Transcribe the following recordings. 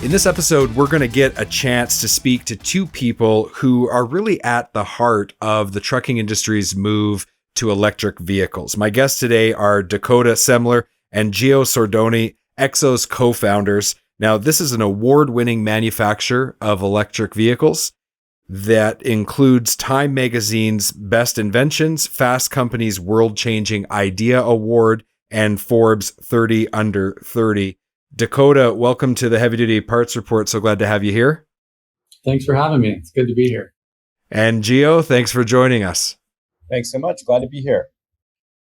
In this episode, we're going to get a chance to speak to two people who are really at the heart of the trucking industry's move to electric vehicles. My guests today are Dakota Semler and Gio Sordoni, Exo's co-founders. Now, this is an award-winning manufacturer of electric vehicles that includes Time Magazine's Best Inventions, Fast Company's World-Changing Idea Award, and Forbes 30 Under 30. Dakota, welcome to the Heavy Duty Parts Report. So glad to have you here. Thanks for having me. It's good to be here. And Gio, thanks for joining us. Thanks so much. Glad to be here.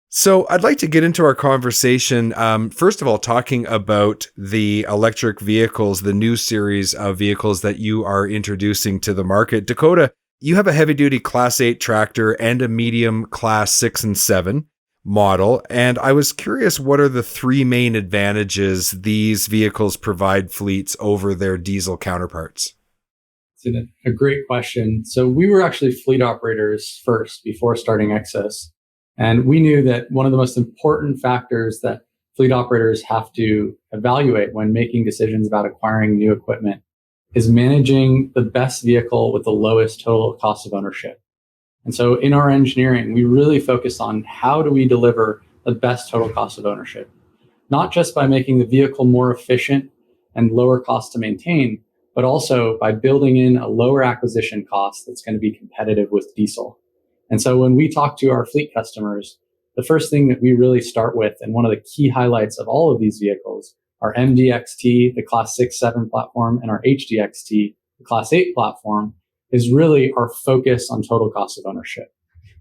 So I'd like to get into our conversation, first of all, talking about the electric vehicles, the new series of vehicles that you are introducing to the market. Dakota, you have a heavy-duty Class 8 tractor and a medium Class 6 and 7 model, and I was curious, what are the three main advantages these vehicles provide fleets over their diesel counterparts? It's a great question. So we were actually fleet operators first before starting Exos. And we knew that one of the most important factors that fleet operators have to evaluate when making decisions about acquiring new equipment is managing the best vehicle with the lowest total cost of ownership. And so in our engineering, we really focus on how do we deliver the best total cost of ownership, not just by making the vehicle more efficient and lower cost to maintain, but also by building in a lower acquisition cost that's going to be competitive with diesel. And so when we talk to our fleet customers, the first thing that we really start with, and one of the key highlights of all of these vehicles, our MDXT, the Class 6-7 platform, and our HDXT, the Class 8 platform, is really our focus on total cost of ownership.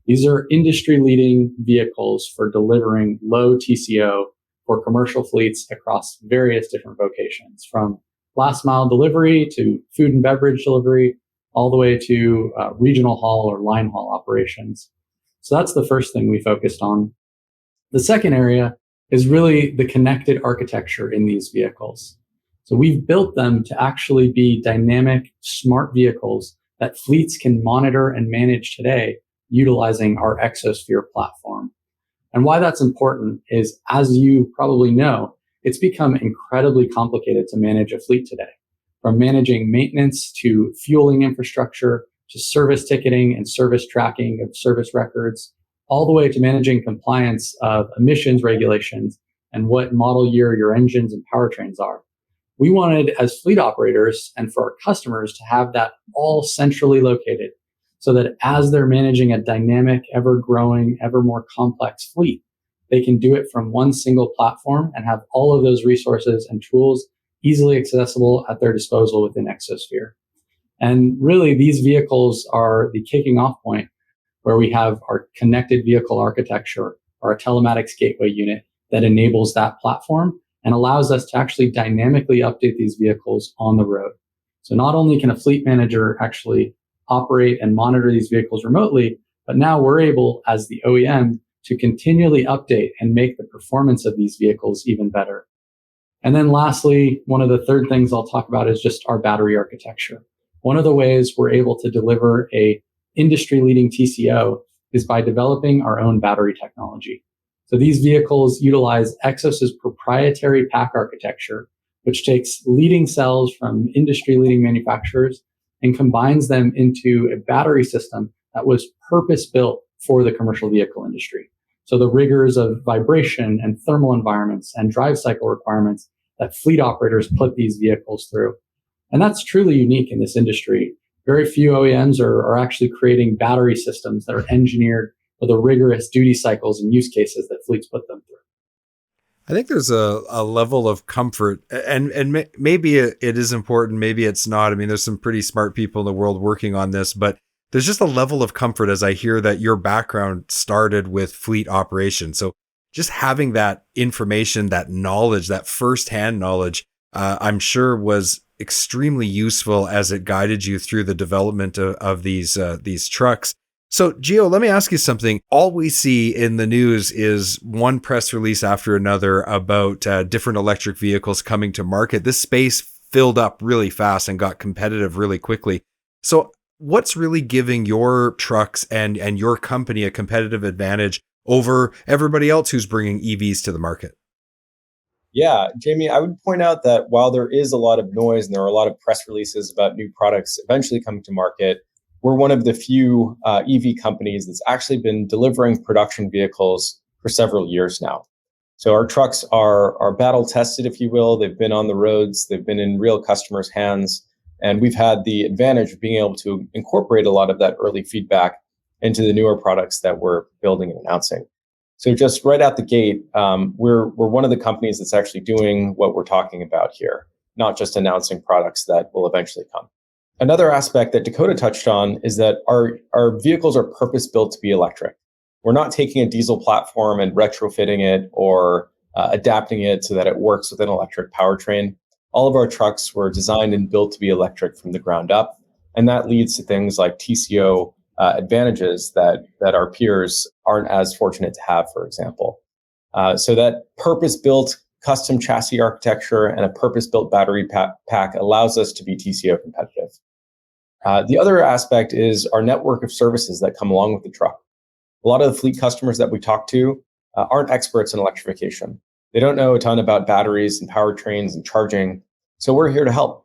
These are industry-leading vehicles for delivering low TCO for commercial fleets across various different vocations, from last mile delivery to food and beverage delivery, all the way to regional haul or line haul operations. So that's the first thing we focused on. The second area is really the connected architecture in these vehicles. So we've built them to actually be dynamic, smart vehicles that fleets can monitor and manage today utilizing our Exosphere platform. And why that's important is, as you probably know, it's become incredibly complicated to manage a fleet today. From managing maintenance to fueling infrastructure to service ticketing and service tracking of service records, all the way to managing compliance of emissions regulations and what model year your engines and powertrains are. We wanted, as fleet operators and for our customers, to have that all centrally located so that as they're managing a dynamic, ever-growing, ever more complex fleet, they can do it from one single platform and have all of those resources and tools easily accessible at their disposal within Exosphere. And really, these vehicles are the kicking off point where we have our connected vehicle architecture, our telematics gateway unit that enables that platform and allows us to actually dynamically update these vehicles on the road. So not only can a fleet manager actually operate and monitor these vehicles remotely, but now we're able, as the OEM, to continually update and make the performance of these vehicles even better. And then lastly, one of the third things I'll talk about is just our battery architecture. One of the ways we're able to deliver a industry-leading TCO is by developing our own battery technology. So these vehicles utilize Exos's proprietary pack architecture, which takes leading cells from industry-leading manufacturers and combines them into a battery system that was purpose-built for the commercial vehicle industry. So the rigors of vibration and thermal environments and drive cycle requirements that fleet operators put these vehicles through. And that's truly unique in this industry. Very few OEMs are actually creating battery systems that are engineered for the rigorous duty cycles and use cases that fleets put them through. I think there's a level of comfort, and maybe it is important, maybe it's not. I mean, there's some pretty smart people in the world working on this, but there's just a level of comfort as I hear that your background started with fleet operations. So just having that information, that knowledge, that firsthand knowledge, I'm sure was extremely useful as it guided you through the development of these trucks. So, Gio, let me ask you something. All we see in the news is one press release after another about different electric vehicles coming to market. This space filled up really fast and got competitive really quickly. So what's really giving your trucks and your company a competitive advantage over everybody else who's bringing EVs to the market? Yeah, Jamie, I would point out that while there is a lot of noise and there are a lot of press releases about new products eventually coming to market, we're one of the few EV companies that's actually been delivering production vehicles for several years now. So our trucks are battle tested, if you will. They've been on the roads, they've been in real customers' hands, and we've had the advantage of being able to incorporate a lot of that early feedback into the newer products that we're building and announcing. So just right out the gate, we're one of the companies that's actually doing what we're talking about here, not just announcing products that will eventually come. Another aspect that Dakota touched on is that our vehicles are purpose built to be electric. We're not taking a diesel platform and retrofitting it or adapting it so that it works with an electric powertrain. All of our trucks were designed and built to be electric from the ground up. And that leads to things like TCO advantages that our peers aren't as fortunate to have, for example. So that purpose-built custom chassis architecture and a purpose-built battery pack allows us to be TCO competitive. The other aspect is our network of services that come along with the truck. A lot of the fleet customers that we talk to aren't experts in electrification. They don't know a ton about batteries and powertrains and charging. So we're here to help.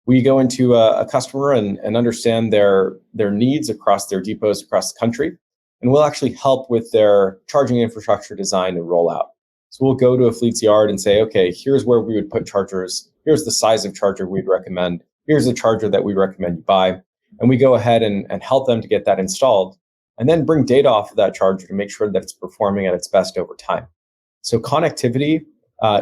We go into a customer and understand their needs across their depots across the country, and we'll actually help with their charging infrastructure design and rollout. So we'll go to a fleet's yard and say, okay, here's where we would put chargers. Here's the size of charger we'd recommend. Here's the charger that we recommend you buy. And we go ahead and help them to get that installed, and then bring data off of that charger to make sure that it's performing at its best over time. So connectivity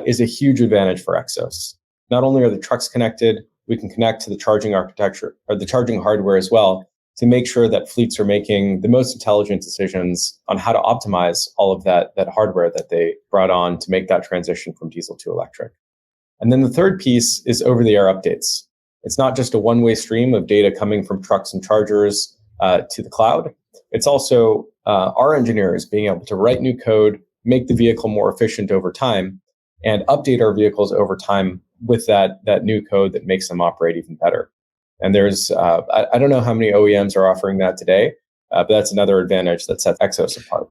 is a huge advantage for Exos. Not only are the trucks connected, we can connect to the charging architecture or the charging hardware as well to make sure that fleets are making the most intelligent decisions on how to optimize all of that hardware that they brought on to make that transition from diesel to electric. And then the third piece is over-the-air updates. It's not just a one-way stream of data coming from trucks and chargers to the cloud. It's also our engineers being able to write new code, make the vehicle more efficient over time, and update our vehicles over time with that new code that makes them operate even better. And there's, I don't know how many OEMs are offering that today, but that's another advantage that sets Exos apart.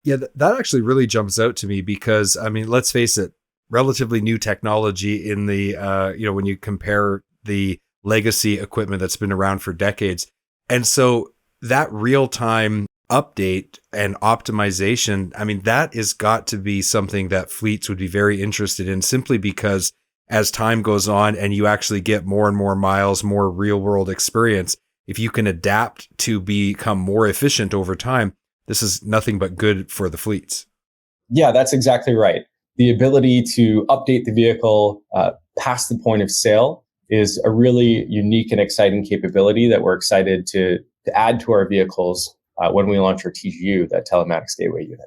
Yeah, that actually really jumps out to me because, I mean, let's face it, relatively new technology in the, when you compare the legacy equipment that's been around for decades. And so that real-time update and optimization, I mean, that has got to be something that fleets would be very interested in, simply because as time goes on and you actually get more and more miles, more real world experience, if you can adapt to become more efficient over time, this is nothing but good for the fleets. Yeah, that's exactly right. The ability to update the vehicle past the point of sale is a really unique and exciting capability that we're excited to add to our vehicles when we launch our TGU, that telematics gateway unit.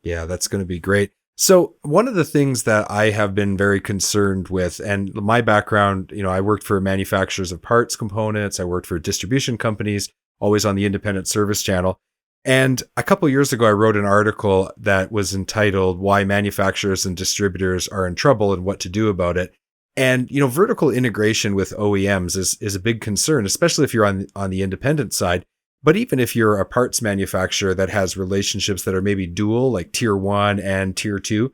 Yeah, that's going to be great. So one of the things that I have been very concerned with, and my background, I worked for manufacturers of parts components. I worked for distribution companies, always on the independent service channel. And a couple of years ago, I wrote an article that was entitled "Why Manufacturers and Distributors Are in Trouble and What to Do About It." And, vertical integration with OEMs is a big concern, especially if you're on the independent side. But even if you're a parts manufacturer that has relationships that are maybe dual, like tier 1 and tier 2.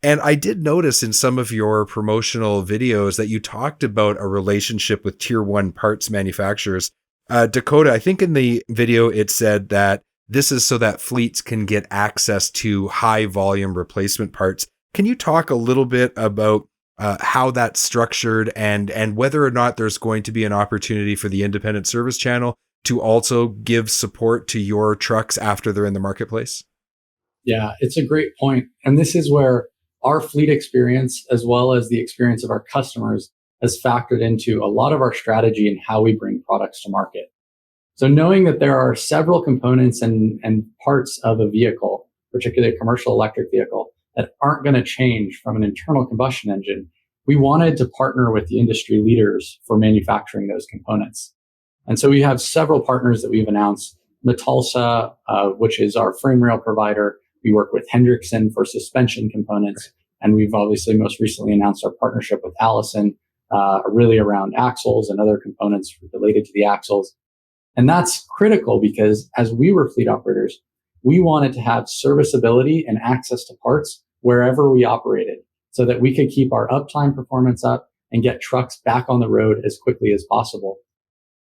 And I did notice in some of your promotional videos that you talked about a relationship with tier 1 parts manufacturers. Dakota, I think in the video it said that this is so that fleets can get access to high volume replacement parts. Can you talk a little bit about how that's structured and whether or not there's going to be an opportunity for the independent service channel to also give support to your trucks after they're in the marketplace? Yeah, it's a great point. And this is where our fleet experience, as well as the experience of our customers, has factored into a lot of our strategy and how we bring products to market. So knowing that there are several components and parts of a vehicle, particularly a commercial electric vehicle, that aren't going to change from an internal combustion engine, we wanted to partner with the industry leaders for manufacturing those components. And so we have several partners that we've announced. Metalsa, which is our frame rail provider. We work with Hendrickson for suspension components. And we've obviously most recently announced our partnership with Allison, really around axles and other components related to the axles. And that's critical because as we were fleet operators, we wanted to have serviceability and access to parts wherever we operated. so that we could keep our uptime performance up and get trucks back on the road as quickly as possible.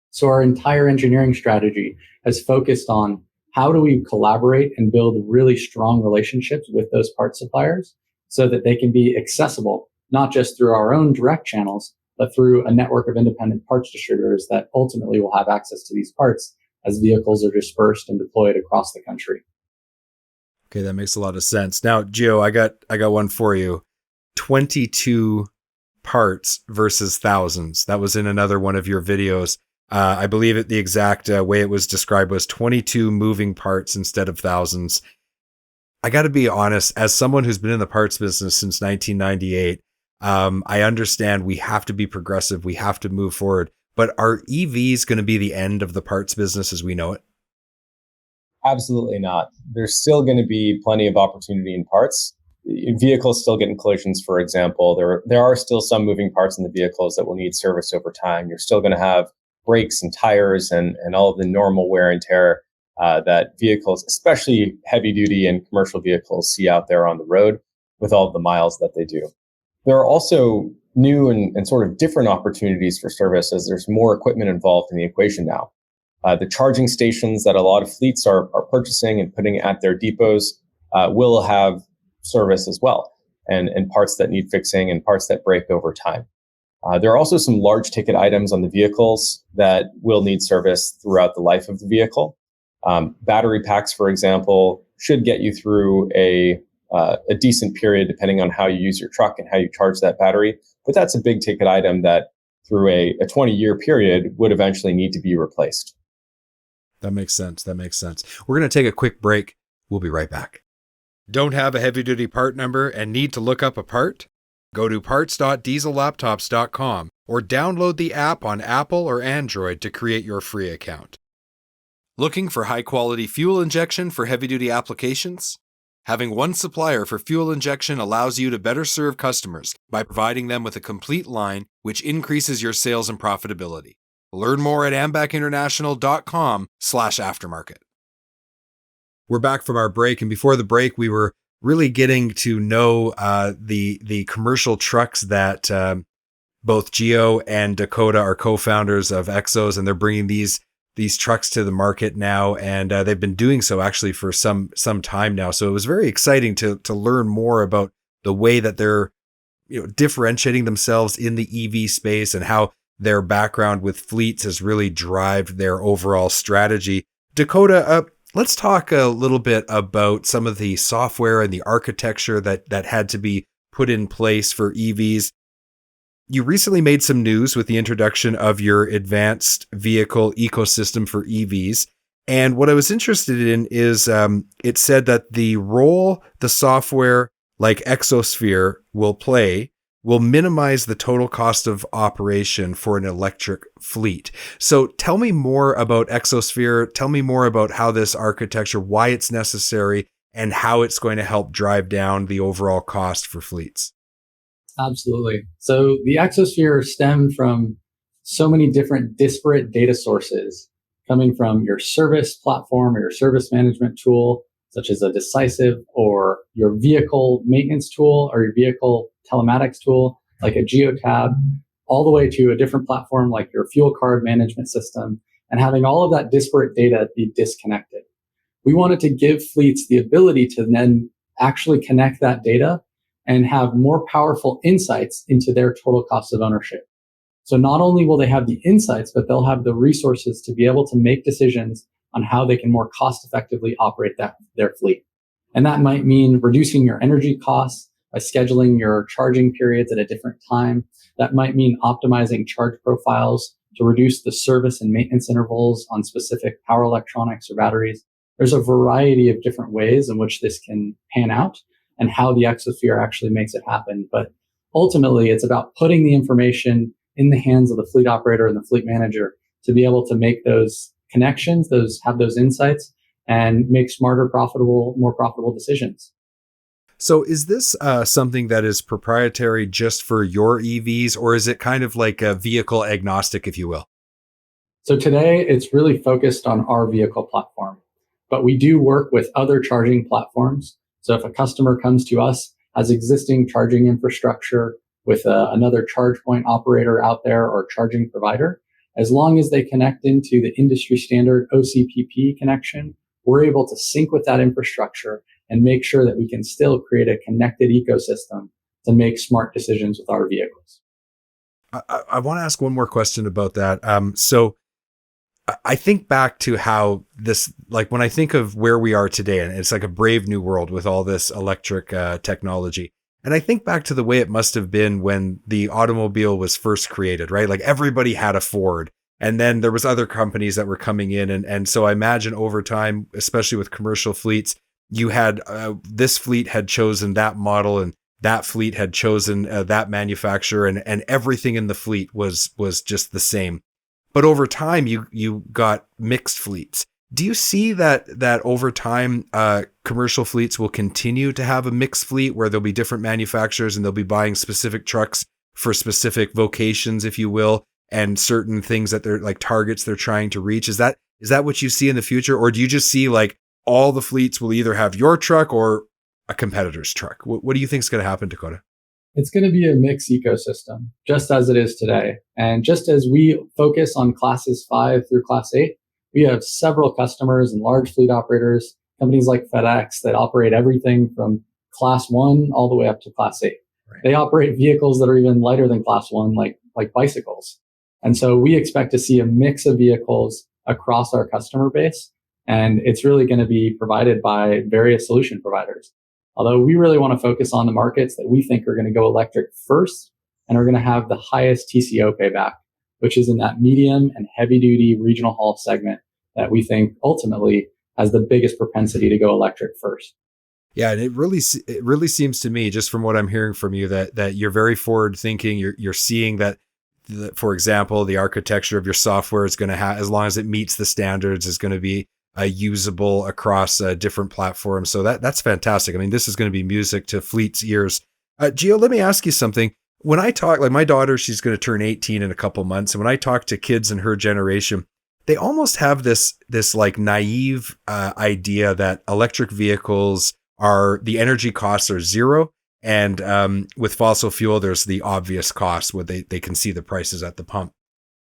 So our entire engineering strategy has focused on how do we collaborate and build really strong relationships with those parts suppliers so that they can be accessible, not just through our own direct channels, but through a network of independent parts distributors that ultimately will have access to these parts as vehicles are dispersed and deployed across the country. Okay, that makes a lot of sense. Now, Gio, I got one for you. 22 parts versus thousands. That was in another one of your videos. I believe the exact way it was described was 22 moving parts instead of thousands. I got to be honest, as someone who's been in the parts business since 1998, I understand we have to be progressive. We have to move forward. But are EVs going to be the end of the parts business as we know it? Absolutely not. There's still going to be plenty of opportunity in parts. Vehicles still get in collisions, for example. There are still some moving parts in the vehicles that will need service over time. You're still going to have brakes and tires and all of the normal wear and tear that vehicles, especially heavy duty and commercial vehicles, see out there on the road with all of the miles that they do. There are also new and sort of different opportunities for service as there's more equipment involved in the equation now. The charging stations that a lot of fleets are purchasing and putting at their depots will have service as well, and parts that need fixing and parts that break over time. There are also some large ticket items on the vehicles that will need service throughout the life of the vehicle. Battery packs, for example, should get you through a decent period depending on how you use your truck and how you charge that battery. But that's a big ticket item that through a 20-year period would eventually need to be replaced. That makes sense. We're going to take a quick break. We'll be right back. Don't have a heavy-duty part number and need to look up a part? Go to parts.diesellaptops.com or download the app on Apple or Android to create your free account. Looking for high-quality fuel injection for heavy-duty applications? Having one supplier for fuel injection allows you to better serve customers by providing them with a complete line, which increases your sales and profitability. Learn more at ambackinternational.com/aftermarket. We're back from our break, and before the break, we were really getting to know the commercial trucks that both Gio and Dakota are co-founders of Exos, and they're bringing these trucks to the market now, and they've been doing so actually for some time now. So it was very exciting to learn more about the way that they're differentiating themselves in the EV space and how their background with fleets has really driven their overall strategy. Dakota, let's talk a little bit about some of the software and the architecture that had to be put in place for EVs. You recently made some news with the introduction of your advanced vehicle ecosystem for EVs. And what I was interested in is it said that the role the software like Exosphere will play will minimize the total cost of operation for an electric fleet. So tell me more about Exosphere. Tell me more about how this architecture, why it's necessary, and how it's going to help drive down the overall cost for fleets. Absolutely. So the Exosphere stemmed from so many different disparate data sources coming from your service platform or your service management tool, such as a Decisive, or your vehicle maintenance tool or your vehicle telematics tool, like a GeoTab, all the way to a different platform like your fuel card management system, and having all of that disparate data be disconnected. We wanted to give fleets the ability to then actually connect that data and have more powerful insights into their total cost of ownership. So not only will they have the insights, but they'll have the resources to be able to make decisions on how they can more cost effectively operate their fleet. And that might mean reducing your energy costs by scheduling your charging periods at a different time. That might mean optimizing charge profiles to reduce the service and maintenance intervals on specific power electronics or batteries. There's a variety of different ways in which this can pan out and how the Exosphere actually makes it happen. But ultimately, it's about putting the information in the hands of the fleet operator and the fleet manager to be able to make those connections, have those insights, and make smarter, more profitable decisions. So is this something that is proprietary just for your EVs, or is it kind of like a vehicle agnostic, if you will? So today, it's really focused on our vehicle platform, but we do work with other charging platforms. So if a customer comes to us has existing charging infrastructure with another charge point operator out there or charging provider, as long as they connect into the industry standard OCPP connection, we're able to sync with that infrastructure and make sure that we can still create a connected ecosystem to make smart decisions with our vehicles. I want to ask one more question about that. So I think back to how this, like when I think of where we are today, and it's like a brave new world with all this electric technology. And I think back to the way it must have been when the automobile was first created, right? Like everybody had a Ford, and then there was other companies that were coming in. And so I imagine over time, especially with commercial fleets, you had this fleet had chosen that model, and that fleet had chosen that manufacturer, and everything in the fleet was just the same. But over time, you got mixed fleets. Do you see that over time, commercial fleets will continue to have a mixed fleet where there'll be different manufacturers and they'll be buying specific trucks for specific vocations, if you will, and certain things that they're like targets they're trying to reach? Is that what you see in the future, or do you just see like all the fleets will either have your truck or a competitor's truck? What do you think is going to happen, Dakota? It's going to be a mixed ecosystem, just as it is today. And just as we focus on classes 5 through class 8, we have several customers and large fleet operators, companies like FedEx that operate everything from class 1 all the way up to class 8. Right. They operate vehicles that are even lighter than class 1, like bicycles. And so we expect to see a mix of vehicles across our customer base. And it's really going to be provided by various solution providers. Although we really want to focus on the markets that we think are going to go electric first and are going to have the highest TCO payback, which is in that medium and heavy duty regional haul segment that we think ultimately has the biggest propensity to go electric first. Yeah, and it really seems to me, just from what I'm hearing from you, that you're very forward thinking. You're seeing that, for example, the architecture of your software is going to have, as long as it meets the standards, is going to be usable across different platforms. So that's fantastic. I mean, this is going to be music to fleet's ears. Gio, let me ask you something. When I talk, like my daughter, she's going to turn 18 in a couple months. And when I talk to kids in her generation, they almost have this like naive idea that electric vehicles the energy costs are zero. And with fossil fuel, there's the obvious cost where they can see the prices at the pump.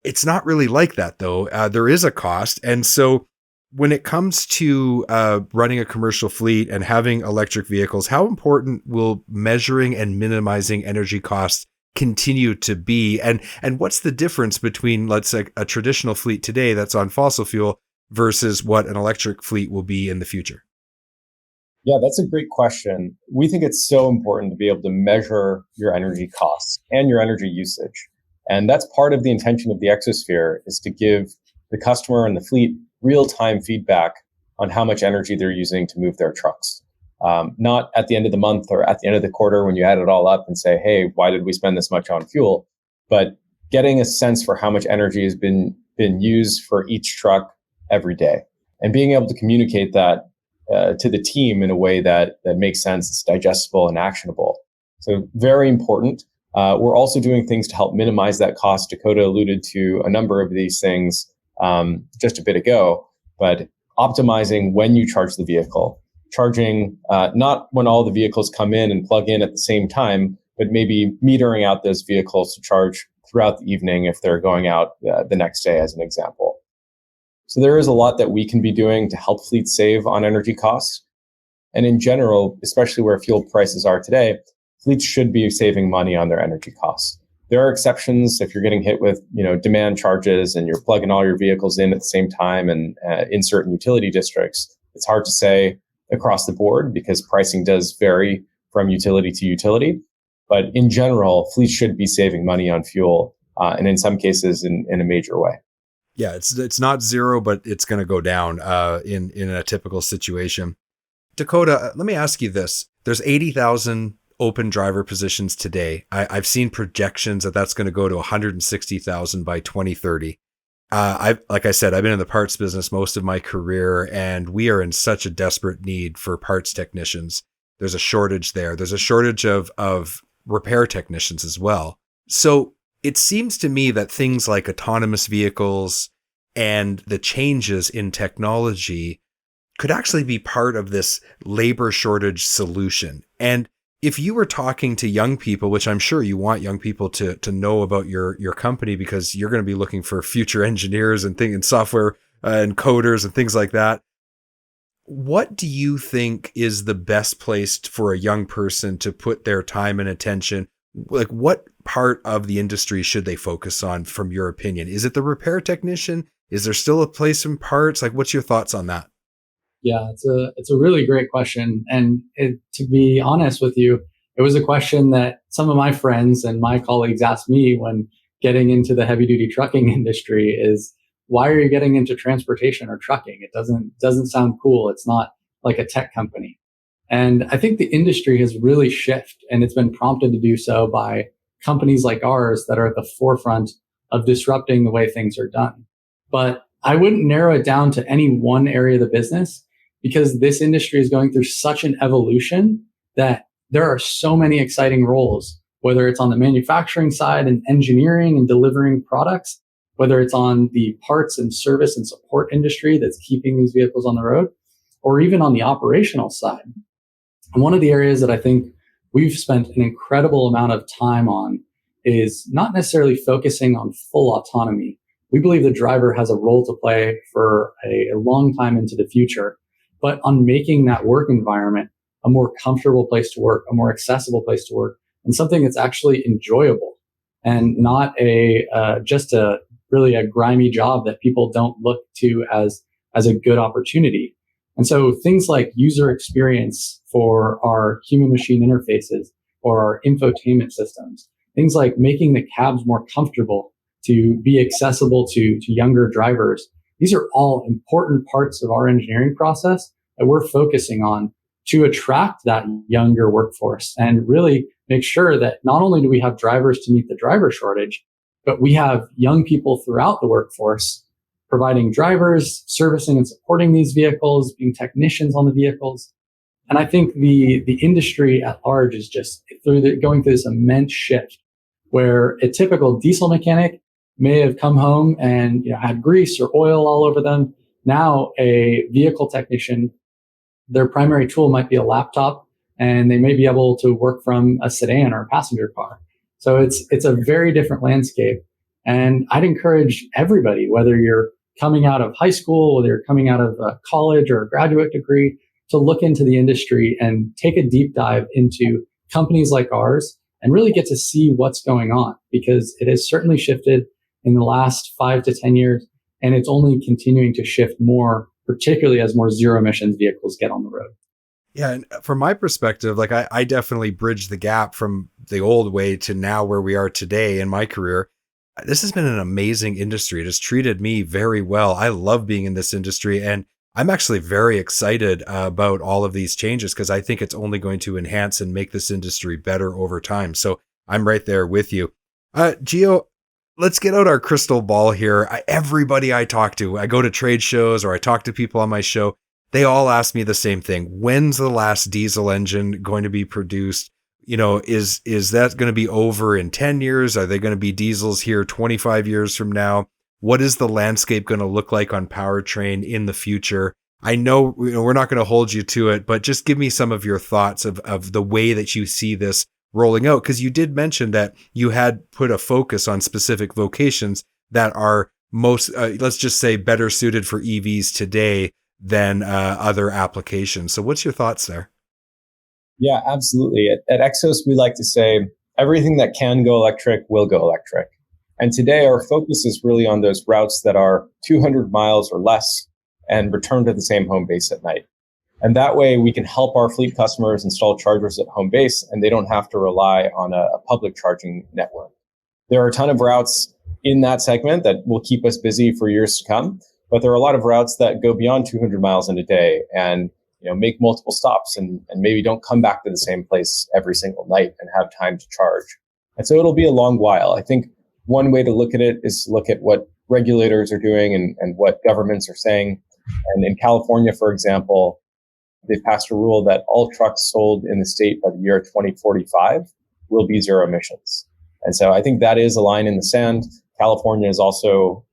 It's not really like that, though. There is a cost. And so when it comes to running a commercial fleet and having electric vehicles, how important will measuring and minimizing energy costs continue to be? And what's the difference between, let's say, a traditional fleet today that's on fossil fuel versus what an electric fleet will be in the future? Yeah, that's a great question. We think it's so important to be able to measure your energy costs and your energy usage. And that's part of the intention of the Exosphere, is to give the customer and the fleet real-time feedback on how much energy they're using to move their trucks. Not at the end of the month or at the end of the quarter when you add it all up and say, hey, why did we spend this much on fuel? But getting a sense for how much energy has been used for each truck every day, and being able to communicate that to the team in a way that makes sense, it's digestible and actionable. So very important. We're also doing things to help minimize that cost. Dakota alluded to a number of these things just a bit ago, but optimizing when you charge the vehicle, charging not when all the vehicles come in and plug in at the same time, but maybe metering out those vehicles to charge throughout the evening if they're going out the next day, as an example. So there is a lot that we can be doing to help fleets save on energy costs. And in general, especially where fuel prices are today, fleets should be saving money on their energy costs. There are exceptions if you're getting hit with, demand charges and you're plugging all your vehicles in at the same time and in certain utility districts. It's hard to say across the board because pricing does vary from utility to utility. But in general, fleets should be saving money on fuel, and in some cases in a major way. Yeah, it's not zero, but it's going to go down in a typical situation. Dakota, let me ask you this. There's 80,000 open driver positions today. I've seen projections that's going to go to 160,000 by 2030. Like I said, I've been in the parts business most of my career, and we are in such a desperate need for parts technicians. There's a shortage there. There's a shortage of repair technicians as well. So it seems to me that things like autonomous vehicles and the changes in technology could actually be part of this labor shortage solution. And if you were talking to young people, which I'm sure you want young people to know about your company, because you're going to be looking for future engineers and thinking software and coders and things like that. What do you think is the best place for a young person to put their time and attention? Like, what part of the industry should they focus on, from your opinion? Is it the repair technician? Is there still a place in parts? Like, what's your thoughts on that? Yeah, it's a really great question, and to be honest with you, it was a question that some of my friends and my colleagues asked me when getting into the heavy duty trucking industry. Is why are you getting into transportation or trucking? It doesn't sound cool. It's not like a tech company. And I think the industry has really shifted, and it's been prompted to do so by companies like ours that are at the forefront of disrupting the way things are done. But I wouldn't narrow it down to any one area of the business, because this industry is going through such an evolution that there are so many exciting roles, whether it's on the manufacturing side and engineering and delivering products, whether it's on the parts and service and support industry that's keeping these vehicles on the road, or even on the operational side. And one of the areas that I think we've spent an incredible amount of time on is not necessarily focusing on full autonomy. We believe the driver has a role to play for a long time into the future, but on making that work environment a more comfortable place to work, a more accessible place to work, and something that's actually enjoyable and not just a really a grimy job that people don't look to as a good opportunity. And so things like user experience for our human machine interfaces or our infotainment systems, things like making the cabs more comfortable to be accessible to younger drivers. These are all important parts of our engineering process that we're focusing on to attract that younger workforce and really make sure that not only do we have drivers to meet the driver shortage, but we have young people throughout the workforce providing drivers, servicing and supporting these vehicles, being technicians on the vehicles. And I think the industry at large is just going through this immense shift where a typical diesel mechanic may have come home and had grease or oil all over them. Now a vehicle technician, their primary tool might be a laptop, and they may be able to work from a sedan or a passenger car. So it's a very different landscape. And I'd encourage everybody, whether you're coming out of high school, whether you're coming out of college or a graduate degree, to look into the industry and take a deep dive into companies like ours and really get to see what's going on, because it has certainly shifted in the last 5 to 10 years, and it's only continuing to shift more, particularly as more zero emissions vehicles get on the road. Yeah. And from my perspective, like I definitely bridged the gap from the old way to now where we are today in my career. This has been an amazing industry. It has treated me very well. I love being in this industry, and I'm actually very excited about all of these changes because I think it's only going to enhance and make this industry better over time. So I'm right there with you. Gio, let's get out our crystal ball here. Everybody I talk to, I go to trade shows or I talk to people on my show, they all ask me the same thing. When's the last diesel engine going to be produced? Is that going to be over in 10 years? Are they going to be diesels here 25 years from now? What is the landscape going to look like on powertrain in the future? I know we're not going to hold you to it, but just give me some of your thoughts of the way that you see this rolling out. Because you did mention that you had put a focus on specific vocations that are most, let's just say, better suited for EVs today than other applications. So what's your thoughts there? Yeah, absolutely. At Exos, we like to say everything that can go electric will go electric. And today our focus is really on those routes that are 200 miles or less and return to the same home base at night. And that way we can help our fleet customers install chargers at home base, and they don't have to rely on a public charging network. There are a ton of routes in that segment that will keep us busy for years to come, but there are a lot of routes that go beyond 200 miles in a day and make multiple stops and maybe don't come back to the same place every single night and have time to charge. And so it'll be a long while. I think one way to look at it is to look at what regulators are doing and what governments are saying. And in California, for example, they've passed a rule that all trucks sold in the state by the year 2045 will be zero emissions. And so I think that is a line in the sand. California is also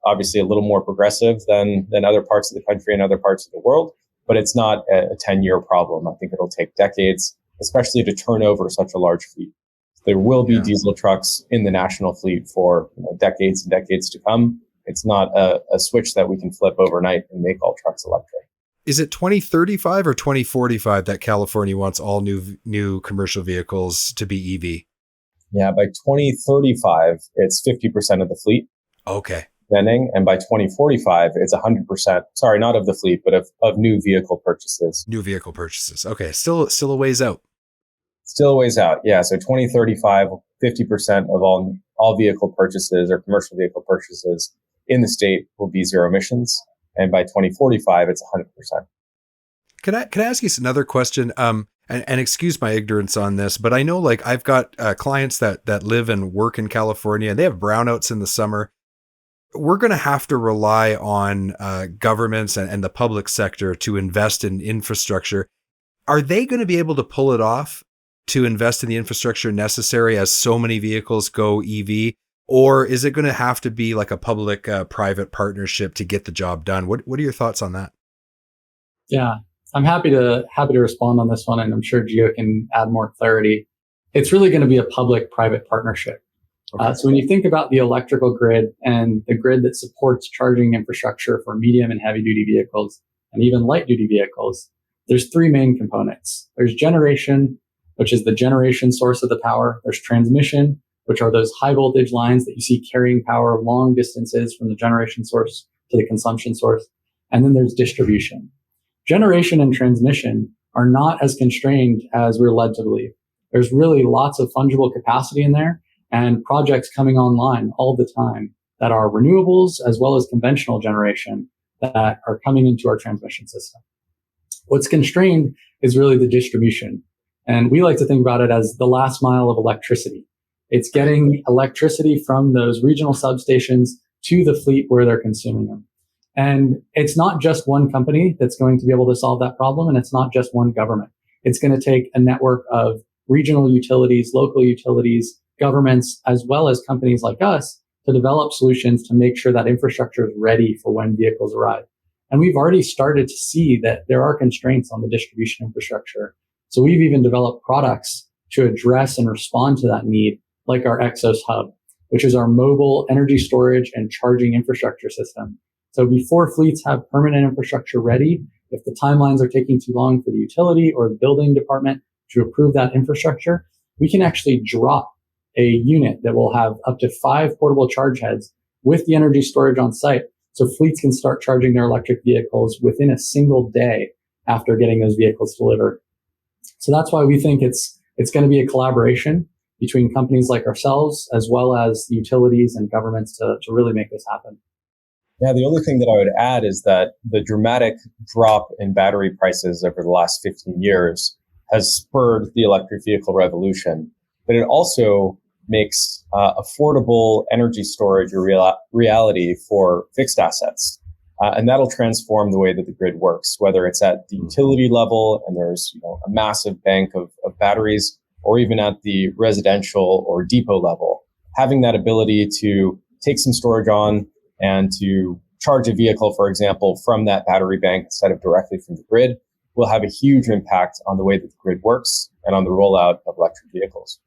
obviously a little more progressive than other parts of the country and other parts of the world, but it's not a 10-year problem. I think it'll take decades. especially to turn over such a large fleet. There will be diesel trucks in the national fleet for decades and decades to come. It's not a switch that we can flip overnight and make all trucks electric. Is it 2035 or 2045 that California wants all new commercial vehicles to be EV? Yeah, by 2035, it's 50% of the fleet. Okay. And by 2045, it's 100%. Sorry, not of the fleet, but of new vehicle purchases. New vehicle purchases. Okay, still a ways out. Still a ways out. Yeah, so 2035, 50% of all vehicle purchases or commercial vehicle purchases in the state will be zero emissions. And by 2045, it's 100%. Can I ask you another question? And excuse my ignorance on this, but I know like I've got clients that live and work in California, and they have brownouts in the summer. We're going to have to rely on governments and the public sector to invest in infrastructure. Are they going to be able to pull it off to invest in the infrastructure necessary as so many vehicles go EV? Or is it going to have to be like a public-private partnership to get the job done? What are your thoughts on that? Yeah, I'm happy to respond on this one, and I'm sure Gio can add more clarity. It's really going to be a public-private partnership. Okay. So when you think about the electrical grid and the grid that supports charging infrastructure for medium and heavy-duty vehicles and even light-duty vehicles, there's three main components. There's generation, which is the generation source of the power. There's transmission, which are those high voltage lines that you see carrying power long distances from the generation source to the consumption source. And then there's distribution. Generation and transmission are not as constrained as we're led to believe. There's really lots of fungible capacity in there and projects coming online all the time that are renewables as well as conventional generation that are coming into our transmission system. What's constrained is really the distribution. And we like to think about it as the last mile of electricity. It's getting electricity from those regional substations to the fleet where they're consuming them. And it's not just one company that's going to be able to solve that problem, and it's not just one government. It's going to take a network of regional utilities, local utilities, governments, as well as companies like us to develop solutions to make sure that infrastructure is ready for when vehicles arrive. And we've already started to see that there are constraints on the distribution infrastructure. So we've even developed products to address and respond to that need, like our Exos Hub, which is our mobile energy storage and charging infrastructure system. So before fleets have permanent infrastructure ready, if the timelines are taking too long for the utility or the building department to approve that infrastructure, we can actually drop a unit that will have up to 5 portable charge heads with the energy storage on site. So fleets can start charging their electric vehicles within a single day after getting those vehicles delivered. So that's why we think it's going to be a collaboration between companies like ourselves, as well as utilities and governments to really make this happen. Yeah, the only thing that I would add is that the dramatic drop in battery prices over the last 15 years has spurred the electric vehicle revolution, but it also makes affordable energy storage a reality for fixed assets. And that'll transform the way that the grid works, whether it's at the utility level and there's a massive bank of batteries, or even at the residential or depot level. Having that ability to take some storage on and to charge a vehicle, for example, from that battery bank instead of directly from the grid will have a huge impact on the way that the grid works and on the rollout of electric vehicles.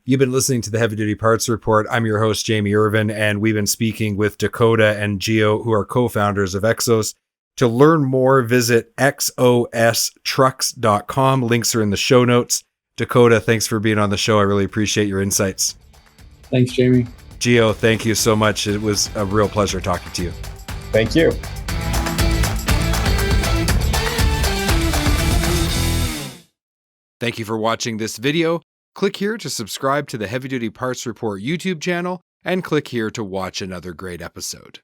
You've been listening to the Heavy Duty Parts Report. I'm your host, Jamie Irvin, and we've been speaking with Dakota and Gio, who are co-founders of Exos. To learn more, visit xostrucks.com. Links are in the show notes. Dakota, thanks for being on the show. I really appreciate your insights. Thanks, Jamie. Gio, thank you so much. It was a real pleasure talking to you. Thank you. Thank you for watching this video. Click here to subscribe to the Heavy Duty Parts Report YouTube channel, and click here to watch another great episode.